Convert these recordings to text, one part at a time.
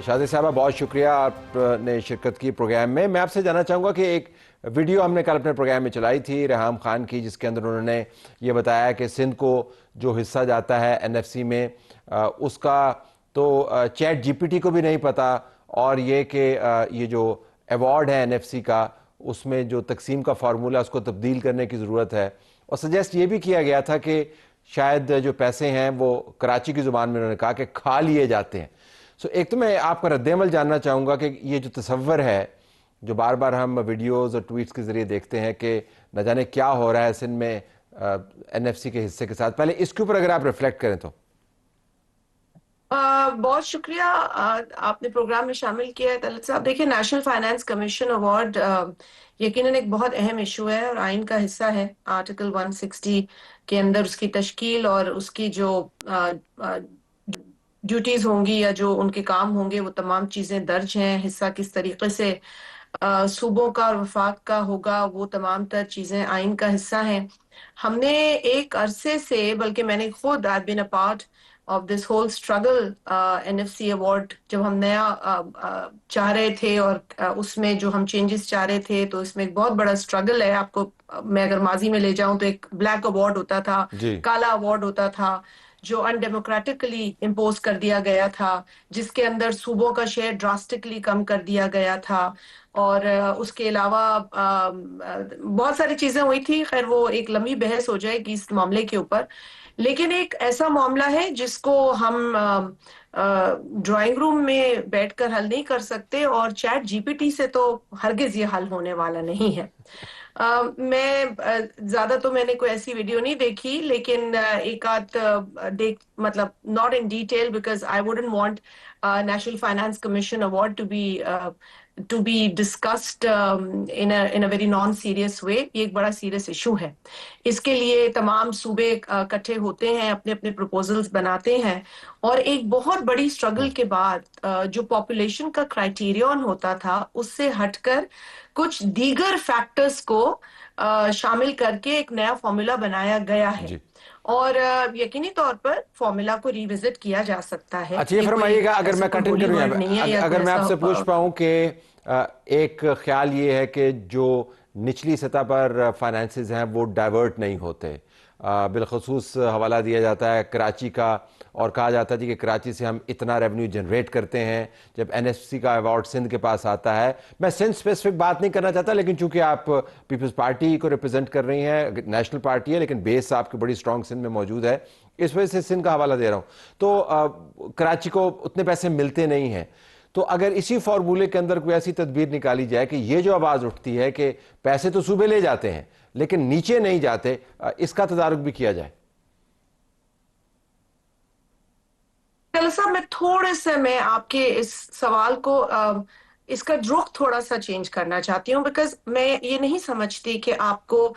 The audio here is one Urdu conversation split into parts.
شادی صاحبہ بہت شکریہ آپ نے شرکت کی پروگرام میں. میں آپ سے جاننا چاہوں گا کہ ایک ویڈیو ہم نے کل اپنے پروگرام میں چلائی تھی ریحام خان کی، جس کے اندر انہوں نے یہ بتایا کہ سندھ کو جو حصہ جاتا ہے NFC میں اس کا تو چیٹ جی پی ٹی کو بھی نہیں پتا، اور یہ کہ یہ جو ایوارڈ ہے NFC کا اس میں جو تقسیم کا فارمولہ اس کو تبدیل کرنے کی ضرورت ہے. اور سجیسٹ یہ بھی کیا گیا تھا کہ شاید جو پیسے ہیں وہ کراچی کی زبان میں انہوں نے کہا کہ کھا لیے جاتے ہیں. ایک تو میں آپ کا رد عمل جاننا چاہوں گا کہ یہ جو تصور ہے جو بار بار ہم ویڈیوز اور ٹویٹس کے ذریعے دیکھتے ہیں کہ نہ جانے کیا ہو رہا ہے سندھ میں NFC کے حصے کے ساتھ، پہلے اس کے اوپر اگر آپ ریفلیکٹ کریں تو. بہت شکریہ آپ نے پروگرام میں شامل کیا ہے طلعت صاحب. دیکھیں، نیشنل فائنانس کمیشن ایوارڈ یقیناً ایک بہت اہم ایشو ہے اور آئین کا حصہ ہے. آرٹیکل 160 کے اندر اس کی تشکیل اور اس کی جو ڈیوٹیز ہوں گی یا جو ان کے کام ہوں گے وہ تمام چیزیں درج ہیں. حصہ کس طریقے سے صوبوں کا اور وفاق کا ہوگا، وہ تمام تر چیزیں آئین کا حصہ ہیں. ہم نے ایک عرصے سے، بلکہ میں نے خود I've been a part of this whole struggle NFC award، جب ہم نیا چاہ رہے تھے اور اس میں جو ہم چینجز چاہ رہے تھے تو اس میں ایک بہت بڑا struggle ہے. آپ کو میں اگر ماضی میں لے جاؤں تو ایک بلیک ایوارڈ ہوتا تھا، جی کالا ایوارڈ ہوتا تھا جو انڈیموکریٹکلی امپوز کر دیا گیا تھا، جس کے اندر صوبوں کا شیئر ڈراسٹکلی کم کر دیا گیا تھا. اور اس کے علاوہ بہت ساری چیزیں ہوئی تھی. خیر وہ ایک لمبی بحث ہو جائے گی اس معاملے کے اوپر، لیکن ایک ایسا معاملہ ہے جس کو ہم ڈرائنگ روم میں بیٹھ کر حل نہیں کر سکتے، اور چیٹ جی پی ٹی سے تو ہرگز یہ حل ہونے والا نہیں ہے. میں زیادہ تو میں نے کوئی ایسی ویڈیو نہیں دیکھی، لیکن ایک آدھ مطلب not in detail because I wouldn't want national finance commission award to be discussed in a very non-serious way. یہ ایک بڑا سیریس ایشو ہے. اس کے لیے تمام صوبے اکٹھے ہوتے ہیں، اپنے اپنے پروپوزلز بناتے ہیں، اور ایک بہت بڑی سٹرگل کے بعد جو پاپولیشن کا کرائیٹیرین ہوتا تھا اس سے ہٹ کر کچھ دیگر فیکٹرز کو شامل کر کے ایک نیا فارمولا بنایا گیا ہے. جی. اور یقینی طور پر فارمولا کو ریوزٹ کیا جا سکتا ہے. اچھا یہ فرمائیے گا، اگر میں کنٹینیو کروں اگر میں آپ سے پوچھ پاؤں کہ ایک خیال یہ ہے کہ جو نچلی سطح پر فائنانسز ہیں وہ ڈائیورٹ نہیں ہوتے، بالخصوص حوالہ دیا جاتا ہے کراچی کا، اور کہا جاتا ہے کہ کراچی سے ہم اتنا ریونیو جنریٹ کرتے ہیں. جب NFC کا ایوارڈ سندھ کے پاس آتا ہے، میں سندھ اسپیسیفک بات نہیں کرنا چاہتا، لیکن چونکہ آپ پیپلز پارٹی کو ریپرزینٹ کر رہی ہیں، نیشنل پارٹی ہے لیکن بیس آپ کی بڑی اسٹرانگ سندھ میں موجود ہے، اس وجہ سے سندھ کا حوالہ دے رہا ہوں. تو کراچی کو اتنے پیسے ملتے نہیں ہیں. تو اگر اسی فارمولے کے اندر کوئی ایسی تدبیر نکالی جائے کہ یہ جو آواز اٹھتی ہے کہ پیسے تو صوبے لے جاتے ہیں لیکن نیچے نہیں جاتے، اس کا تدارک بھی کیا جائے. صاحب میں تھوڑے سے میں آپ کے اس سوال کو اس کا رخ تھوڑا سا چینج کرنا چاہتی ہوں، بیکاز میں یہ نہیں سمجھتی کہ آپ کو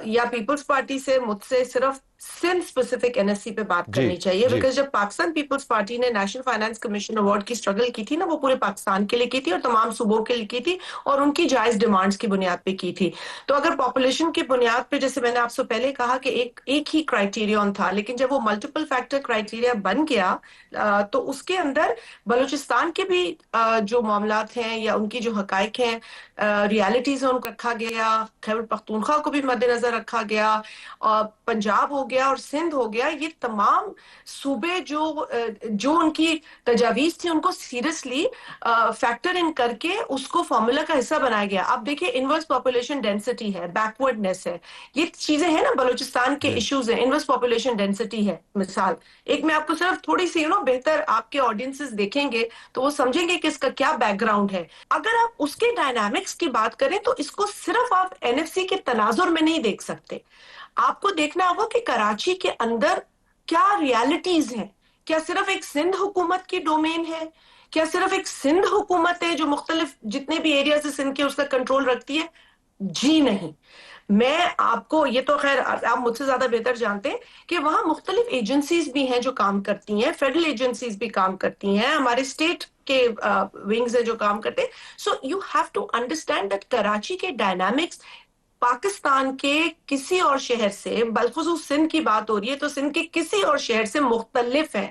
یا پیپلز پارٹی سے مجھ سے صرف سندھ اسپیسیفک NFC پہ بات کرنی چاہیے. بیکاز جب پاکستان پیپلز پارٹی نے نیشنل فائنانس کمیشن ایوارڈ کی سٹرگل کی تھی نا، وہ پورے پاکستان کے لیے کی تھی اور تمام صوبوں کے لیے کی تھی، اور ان کی جائز ڈیمانڈز کی بنیاد پہ کی تھی. تو اگر پاپولیشن کی بنیاد پہ، جیسے میں نے آپ سے پہلے کہا کہ ایک ہی کرائیٹیرین تھا، لیکن جب وہ ملٹیپل فیکٹر کرائیٹیریا بن گیا تو اس کے اندر بلوچستان کے بھی جو معاملات ہیں یا ان کی جو حقائق ہیں، ریالٹیز ہیں، ان کو رکھا گیا. خیبر پختونخوا کو بھی مد نظر رکھا گیا، پنجاب ہو گیا اور سندھ ہو گیا. یہ تمام صوبے جو ان کی تجاویز تھی ان کو سیریسلی فیکٹر ان کر کے اس کو فارمولا کا حصہ بنایا گیا. آپ دیکھیں، انورس پاپولیشن ڈینسٹی ہے، بیکورڈنیس ہے، یہ چیزیں ہیں نا بلوچستان کے ایشوز ہیں. انورس پاپولیشن ڈینسٹی ہے مثال ایک. میں آپ کو صرف تھوڑی سی بہتر آپ کے آڈینسز دیکھیں گے تو وہ سمجھیں گے کہ اس کا کیا بیک گراؤنڈ ہے. اگر آپ اس کے ڈائنامکس کی بات کریں تو اس کو صرف آپ NFC کے تناظر میں نہیں دیکھ سکتے. آپ کو دیکھنا ہوگا کہ کراچی کے اندر کیا ریالٹیز ہیں. کیا صرف ایک سندھ حکومت کی ڈومین ہے؟ کیا صرف ایک سندھ حکومت ہے جو مختلف جتنے بھی ایریاز ہے سندھ کے اس کا کنٹرول رکھتی ہے؟ جی نہیں. میں آپ کو یہ تو خیر آپ مجھ سے زیادہ بہتر جانتے ہیں کہ وہاں مختلف ایجنسیز بھی ہیں جو کام کرتی ہیں، فیڈرل ایجنسیز بھی کام کرتی ہیں، ہمارے اسٹیٹ کے ونگز ہیں جو کام کرتے ہیں. So you have to understand that Karachi کے ڈائنامکس پاکستان کے کسی اور شہر سے، بالخصوص سندھ کی بات ہو رہی ہے تو سندھ کے کسی اور شہر سے مختلف ہیں.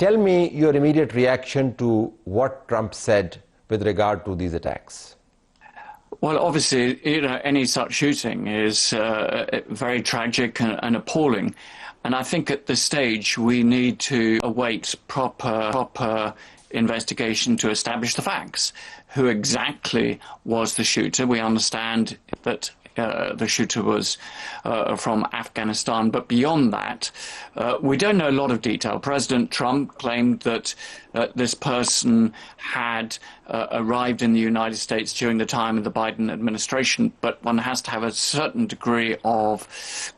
Tell me your immediate reaction to what Trump said with regard to these attacks. Well, obviously, any such shooting is very tragic and appalling. And I think at this stage we need to await proper investigation to establish the facts. Who exactly was the shooter? We understand that the shooter was from Afghanistan, but beyond that, we don't know a lot of detail. President Trump claimed that this person had arrived in the United States during the time of the Biden administration, but one has to have a certain degree of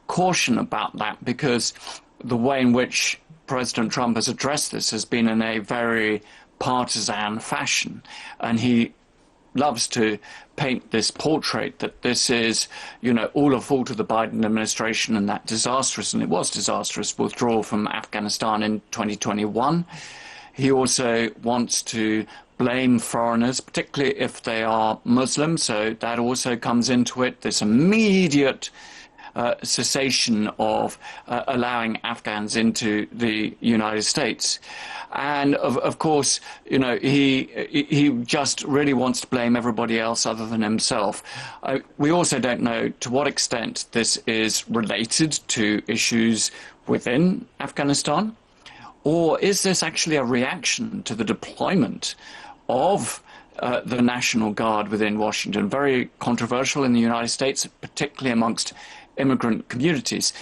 caution about that, because the way in which President Trump has addressed this has been in a very partisan fashion, and he loves to paint this portrait that this is, all a fault of the Biden administration and that disastrous, and it was disastrous, withdrawal from Afghanistan in 2021. He also wants to blame foreigners, particularly if they are Muslim, so that also comes into it. This immediate cessation of allowing Afghans into the United States. And of course, he just really wants to blame everybody else other than himself. We also don't know to what extent this is related to issues within Afghanistan, or is this actually a reaction to the deployment of the National Guard within Washington? Very controversial in the United States, particularly amongst immigrant communities.